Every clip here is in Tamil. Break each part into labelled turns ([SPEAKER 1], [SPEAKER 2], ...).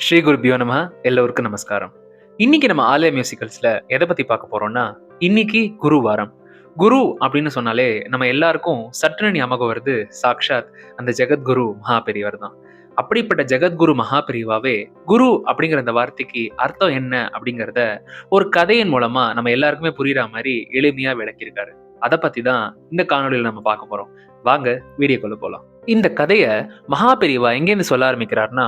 [SPEAKER 1] ஸ்ரீ குருபியோ நம. எல்லோருக்கும் நமஸ்காரம். இன்னைக்கு நம்ம ஆலய மியூசிக்கல்ஸ்ல எதை பத்தி பார்க்க போறோம்னா, இன்னைக்கு குரு வாரம். குரு அப்படின்னு சொன்னாலே நம்ம எல்லாருக்கும் சட்டுன்னு ஞாபகம் வருது சாக்ஷாத் அந்த ஜெகத்குரு மகாபெரிவர் தான். அப்படிப்பட்ட ஜெகத்குரு மகாபெரிவாவே குரு அப்படிங்கிற அந்த வார்த்தைக்கு அர்த்தம் என்ன அப்படிங்கிறத ஒரு கதையின் மூலமா நம்ம எல்லாருக்குமே புரியுற மாதிரி எளிமையா விளக்கியிருக்காரு. அதை பத்தி தான் இந்த காணொலியில நம்ம பார்க்க போறோம். வாங்க வீடியோக்குள்ள போலாம். இந்த கதைய மகாபெரிவா எங்கேருந்து சொல்ல ஆரம்பிக்கிறார்னா,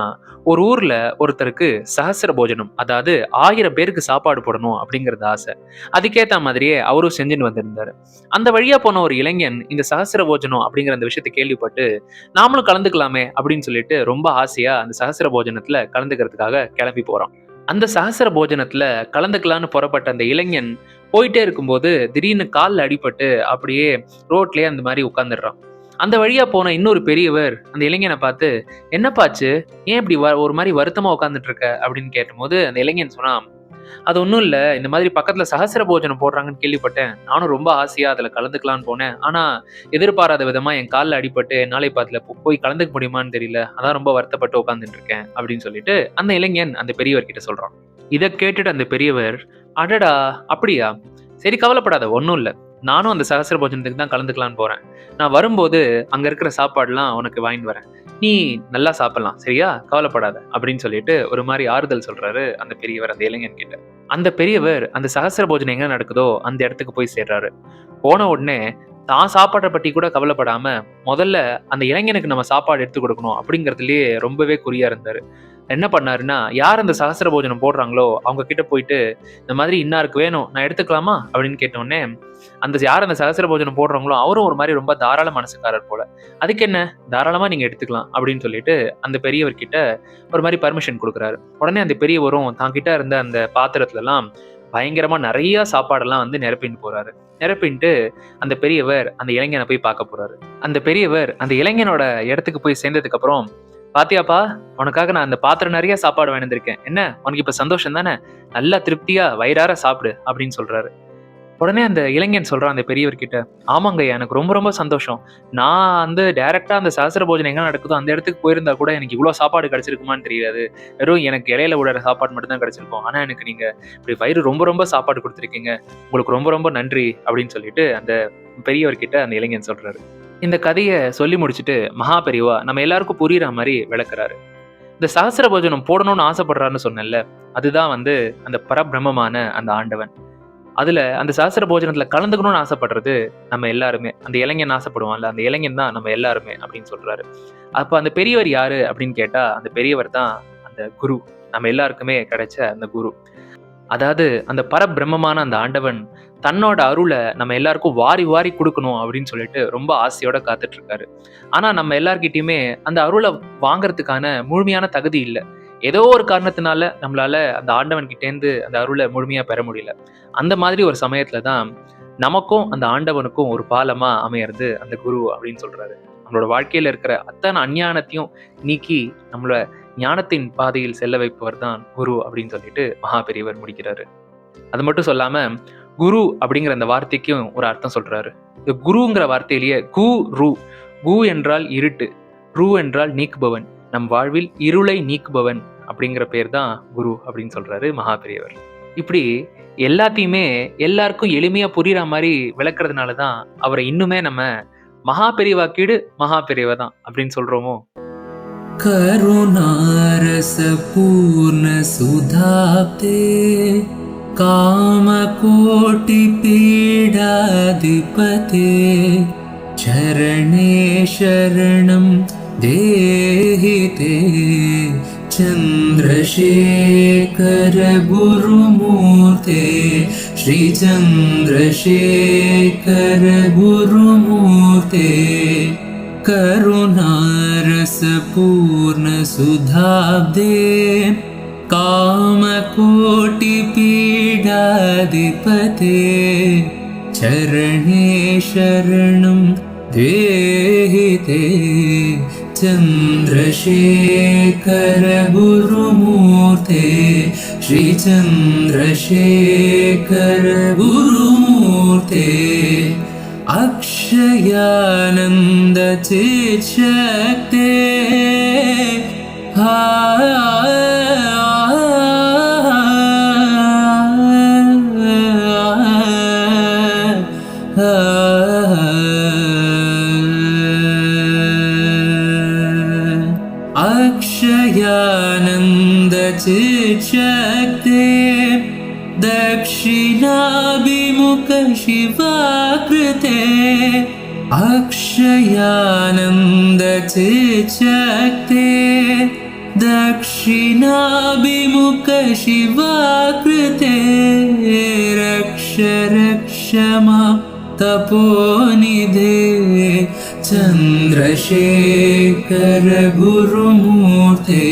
[SPEAKER 1] ஒரு ஊர்ல ஒருத்தருக்கு சஹஸ்ர போஜனம், அதாவது 1000 பேருக்கு சாப்பாடு போடணும் அப்படிங்கறது ஆசை. அதுக்கேத்த மாதிரியே அவரும் செஞ்சுன்னு வந்திருந்தாரு. அந்த வழியா போன ஒரு இளைஞன் இந்த சஹஸ்ர போஜனம் அப்படிங்கிற அந்த விஷயத்தை கேள்விப்பட்டு, நாமளும் கலந்துக்கலாமே அப்படின்னு சொல்லிட்டு ரொம்ப ஆசையா அந்த சஹஸ்ர போஜனத்துல கலந்துக்கிறதுக்காக கிளம்பி போறான். அந்த சஹஸ்ர போஜனத்துல கலந்துக்கலான்னு புறப்பட்ட அந்த இளைஞன் போயிட்டே இருக்கும்போது திடீர்னு கால்ல அடிபட்டு அப்படியே ரோட்லயே அந்த மாதிரி உட்கார்ந்துடுறான். அந்த வழியா போன இன்னொரு பெரியவர் அந்த இளைஞனை பார்த்து, என்னப்பாச்சு, ஏன் இப்படி ஒரு மாதிரி வருத்தமா உட்காந்துட்டு இருக்க அப்படின்னு கேட்டபோது அந்த இளைஞன் சொன்னான், அது ஒன்றும் இல்லை, இந்த மாதிரி பக்கத்துல சஹஸ்ர போஜனம் போடுறாங்கன்னு கேள்விப்பட்டேன். நானும் ரொம்ப ஆசையா அதுல கலந்துக்கலான்னு போனேன். ஆனா எதிர்பாராத விதமா என் காலில் அடிபட்டு என்னால இப்ப அதுல போய் கலந்துக்க முடியுமான்னு தெரியல. அதான் ரொம்ப வருத்தப்பட்டு உட்காந்துட்டு இருக்கேன் அப்படின்னு சொல்லிட்டு அந்த இளைஞன் அந்த பெரியவர் கிட்ட சொல்றான். இதை கேட்டுட்டு அந்த பெரியவர், அடடா அப்படியா, சரி கவலைப்படாத, ஒன்றும் இல்லை, நானும் அந்த சஹஸ்ர போஜனத்துக்கு தான் கலந்துக்கலான்னு போறேன். நான் வரும்போது அங்க இருக்கிற சாப்பாடுலாம் உனக்கு வாங்கிட்டு வரேன், நீ நல்லா சாப்பிடலாம், சரியா, கவலைப்படாத அப்படின்னு சொல்லிட்டு ஒரு மாதிரி ஆறுதல் சொல்றாரு அந்த பெரியவர் அந்த இளைஞன் கிட்ட. அந்த பெரியவர் அந்த சஹஸ்ர போஜனம் எங்க நடக்குதோ அந்த இடத்துக்கு போய் சேர்றாரு. போன உடனே தான் சாப்பாட்டை பற்றி கூட கவலைப்படாம முதல்ல அந்த இளைஞனுக்கு நம்ம சாப்பாடு எடுத்து கொடுக்கணும் அப்படிங்கறதுலயே ரொம்பவே குறியா இருந்தாரு. என்ன பண்ணாருன்னா, யார் அந்த சஹஸ்ர போஜனம் போடுறாங்களோ அவங்க கிட்ட போயிட்டு, இந்த மாதிரி இன்னாருக்கு வேணும், நான் எடுத்துக்கலாமா அப்படின்னு கேட்டோடனே, அந்த யார் அந்த சஹஸ்ர போஜனம் போடுறாங்களோ அவரும் ஒரு மாதிரி ரொம்ப தாராள மனசுக்காரர் போல. அதுக்கு என்ன, தாராளமா நீங்க எடுத்துக்கலாம் அப்படின்னு சொல்லிட்டு அந்த பெரியவர் கிட்ட ஒரு மாதிரி பர்மிஷன் கொடுக்குறாரு. உடனே அந்த பெரியவரும் தான் கிட்ட இருந்த அந்த பாத்திரத்துல எல்லாம் பயங்கரமா நிறைய சாப்பாடெல்லாம் வந்து நிரப்பின்னு போறாரு. நிரப்பின்ட்டு அந்த பெரியவர் அந்த இளைஞனை போய் பார்க்க போறாரு. அந்த பெரியவர் அந்த இளைஞனோட இடத்துக்கு போய் சேர்ந்ததுக்கு அப்புறம், பாத்தியாப்பா, உனக்காக நான் அந்த பாத்திரம் நிறைய சாப்பாடு வாங்கியிருக்கேன், என்ன உனக்கு இப்ப சந்தோஷம் தானே, நல்லா திருப்தியா வயிறார சாப்பிடு அப்படின்னு சொல்றாரு. உடனே அந்த இளைஞன் சொல்றான் அந்த பெரியவர்கிட்ட, ஆமாங்க, எனக்கு ரொம்ப ரொம்ப சந்தோஷம். நான் வந்து டைரக்டா அந்த சஹஸ்ர போஜனம் எங்க நடக்குதோ அந்த இடத்துக்கு போயிருந்தா கூட எனக்கு இவ்வளவு சாப்பாடு கிடைச்சிருக்குமான்னு தெரியாது. வெறும் எனக்கு இலையில விடுற சாப்பாடு மட்டும் தான் கிடைச்சிருக்கும். ஆனா எனக்கு நீங்க இப்படி வயிறு ரொம்ப ரொம்ப சாப்பாடு கொடுத்துருக்கீங்க, உங்களுக்கு ரொம்ப ரொம்ப நன்றி அப்படின்னு சொல்லிட்டு அந்த பெரியவர்கிட்ட அந்த இளைஞன் சொல்றாரு. இந்த கதையை சொல்லி முடிச்சுட்டு மகாபெரிவா நம்ம எல்லாருக்கும் புரியுற மாதிரி விளக்குறாரு. இந்த சஹஸ்ர போஜனம் போடணும்னு ஆசைப்படுறாருன்னு சொன்னேன்ல, அதுதான் வந்து அந்த பரபிரம்மமான அந்த ஆண்டவன். அதுல அந்த சஹஸ்ர போஜனத்துல கலந்துக்கணும்னு ஆசைப்படுறது நம்ம எல்லாருமே. அந்த இளைஞன் ஆசைப்படுவான்ல, அந்த இளைஞன் தான் நம்ம எல்லாருமே அப்படின்னு சொல்றாரு. அப்ப அந்த பெரியவர் யாரு அப்படின்னு கேட்டா, அந்த பெரியவர் தான் அந்த குரு, நம்ம எல்லாருக்குமே கிடைச்ச அந்த குரு. அதாவது அந்த பரபிரம்மமான அந்த ஆண்டவன் தன்னோட அருளை நம்ம எல்லாருக்கும் வாரி வாரி கொடுக்கணும் அப்படின்னு சொல்லிட்டு ரொம்ப ஆசையோட காத்துட்டு இருக்காரு. ஆனா நம்ம எல்லார்கிட்டயுமே அந்த அருளை வாங்கறதுக்கான முழுமையான தகுதி இல்லை. ஏதோ ஒரு காரணத்தினால நம்மளால அந்த ஆண்டவன் கிட்டேந்து அந்த அருளை முழுமையா பெற முடியல. அந்த மாதிரி ஒரு சமயத்துல தான் நமக்கும் அந்த ஆண்டவனுக்கும் ஒரு பாலமா அமையறது அந்த குரு அப்படின்னு சொல்றாரு. நம்மளோட வாழ்க்கையில இருக்கிற அத்தனை அஞ்ஞானத்தையும் நீக்கி நம்மளோட ஞானத்தின் பாதையில் செல்ல வைப்பவர் தான் குரு அப்படின்னு சொல்லிட்டு மகா பெரியவர் முடிக்கிறாரு. அது மட்டும் சொல்லாம குரு அப்படிங்கிற அந்த வார்த்தைக்கும் ஒரு அர்த்தம் சொல்றாரு. இந்த குருங்கிற வார்த்தையிலேயே கு என்றால் இருட்டு, ரு என்றால் நீக்குபவன், நம் வாழ்வில் இருளை நீக்குபவன் அப்படிங்கிற பேர் தான் குரு அப்படின்னு சொல்றாரு மகா பெரியவர். இப்படி எல்லாத்தையுமே எல்லாருக்கும் எளிமையா புரியுற மாதிரி விளக்குறதுனாலதான் அவரை இன்னுமே நம்ம மகா பெரியவா கீடு மகா பெரியவா தான் அப்படின்னு சொல்றோமோ.
[SPEAKER 2] கருணாரச பூர்ண சுதாப்தே காமகோட்டி பீடாதிபதே சரணே சரணம் தேஹிதே चंद्रशेखर गुरुमूर्ते श्री चंद्रशेखर गुरुमूर्ते करुणारस पूर्ण सुधाब्दे कामकोटि पीडाधिपते चरणे शरणं देहिते चंद्रशेखर गुरुमूर्ते श्री चंद्रशेखर गुरुमूर्ते अक्षयानंद चित्शक्ते चिच्छक्ते दक्षिणाभिमुख शिवाकृते अक्षयानन्द चिच्छक्ते दक्षिणाभिमुख शिवाकृते रक्ष रक्ष मां तपोनिधे चन्द्रशेखर गुरुमूर्ते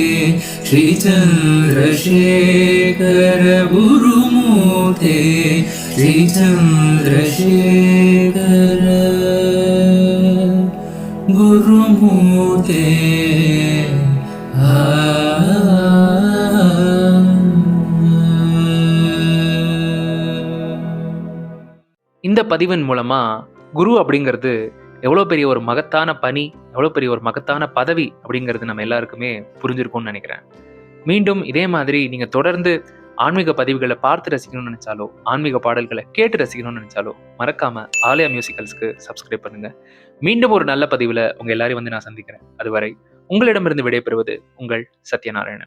[SPEAKER 2] श्री चन्द्रशेखर गुरुमूर्ते श्री चन्द्रशेखर गुरुमूर्ते
[SPEAKER 1] இந்த பதிவின் மூலமா குரு அப்படிங்கிறது எவ்வளோ பெரிய ஒரு மகத்தான பணி, எவ்வளோ பெரிய ஒரு மகத்தான பதவி அப்படிங்கிறது நம்ம எல்லாருக்குமே புரிஞ்சிருக்கும்னு நினைக்கிறேன். மீண்டும் இதே மாதிரி நீங்க தொடர்ந்து ஆன்மீக பதிவுகளை பார்த்து ரசிக்கணும்னு நினைச்சாலோ, ஆன்மீக பாடல்களை கேட்டு ரசிக்கணும்னு நினைச்சாலோ மறக்காம ஆலயா மியூசிக்கல்ஸ்க்கு சப்ஸ்கிரைப் பண்ணுங்க. மீண்டும் ஒரு நல்ல பதிவுல உங்க எல்லாரையும் வந்து நான் சந்திக்கிறேன். அதுவரை உங்களிடமிருந்து விடைபெறுவது உங்கள் சத்யநாராயணன்.